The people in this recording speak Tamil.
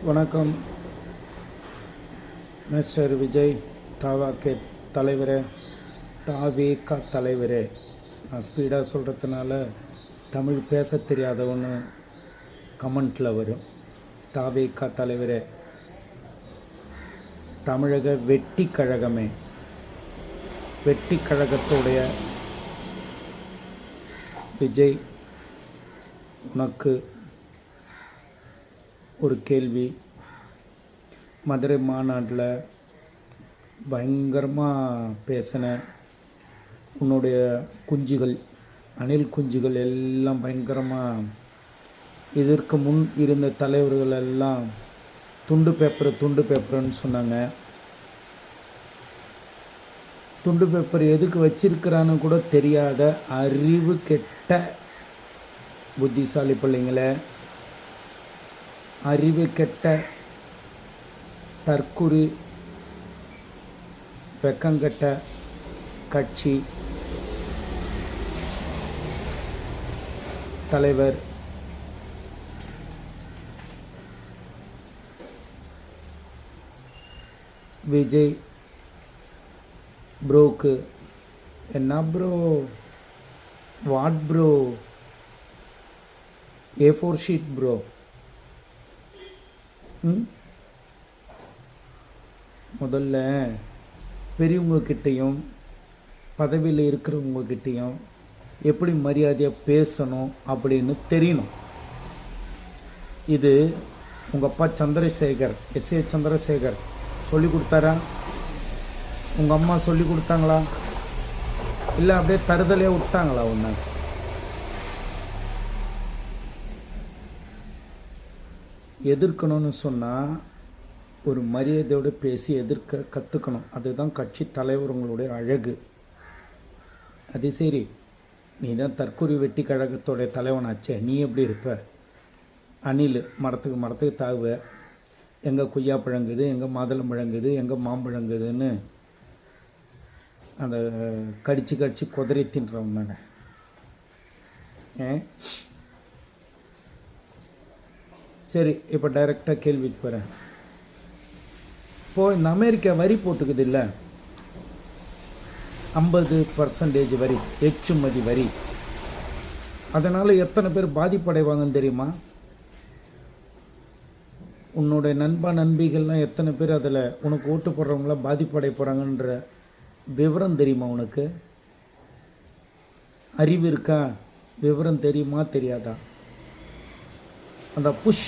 வணக்கம் மிஸ்டர் விஜய் தாவாக்கே தலைவரே, தாவேகா தலைவரே. நான் ஸ்பீடாக சொல்கிறதுனால தமிழ் பேச தெரியாதவன்னு கமெண்ட்டில் வரும். தாவேகா தலைவரே, தமிழக வெட்டி கழகமே, வெட்டி கழகத்துடைய விஜய், உனக்கு ஒரு கேள்வி. மதுரை மாநாட்டில் பயங்கரமாக பேசின உன்னுடைய குஞ்சுகள், அணில் குஞ்சுகள் எல்லாம் பயங்கரமாக, இதற்கு முன் இருந்த தலைவர்கள் எல்லாம் துண்டு பேப்பருன்னு சொன்னாங்க. துண்டு பேப்பர் எதுக்கு வச்சிருக்கிறான்னு கூட தெரியாத அறிவு கெட்ட புத்திசாலி பிள்ளைங்களை, அறிவு கெட்ட தற்குறி வெக்கங்கெட்ட கட்சி தலைவர் விஜய் ப்ரோக்கு என்ன bro, what bro, A4 sheet bro. முதல்ல பெரியவங்கக்கிட்டேயும் பதவியில் இருக்கிறவங்கக்கிட்டேயும் எப்படி மரியாதையாக பேசணும் அப்படின்னு தெரியணும். இது உங்கள் அப்பா சந்திரசேகர், SA சந்திரசேகர் சொல்லி கொடுத்தாரா? உங்கள் அம்மா சொல்லி கொடுத்தாங்களா? இல்லை அப்படியே தருதலையாக விட்டாங்களா? ஒன்று எதிர்க்கணும்னு சொன்னால் ஒரு மரியாதையோடு பேசி எதிர்க்க கற்றுக்கணும். அதுதான் கட்சி தலைவர்களுடைய அழகு. அது சரி, நீ தான் தற்கொலை வெட்டி கழகத்தோடைய தலைவனாச்சே, நீ எப்படி இருப்ப? அணில் மரத்துக்கு தாவுவ, எங்கே கொய்யா பழங்குது, எங்கே மாதுளம் பழங்குது, எங்கே மாம்பழங்குதுன்னு அந்த கடித்து குதிரை தின்றவன் தானே. சரி, இப்போ டைரெக்டாக கேள்விக்கு வரேன். இப்போது இந்த அமெரிக்கா வரி போட்டுக்குது இல்லை, 50% வரி, ஏற்றுமதி வரி. அதனால் எத்தனை பேர் பாதிப்படைவாங்கன்னு தெரியுமா? உன்னுடைய நண்பிகள்லாம் எத்தனை பேர் அதில் உனக்கு ஓட்டு போடுறவங்களாம் பாதிப்படை போகிறாங்கன்ற விவரம் தெரியுமா? உனக்கு அறிவு இருக்கா? விவரம் தெரியுமா தெரியாதா? அந்த புஷ்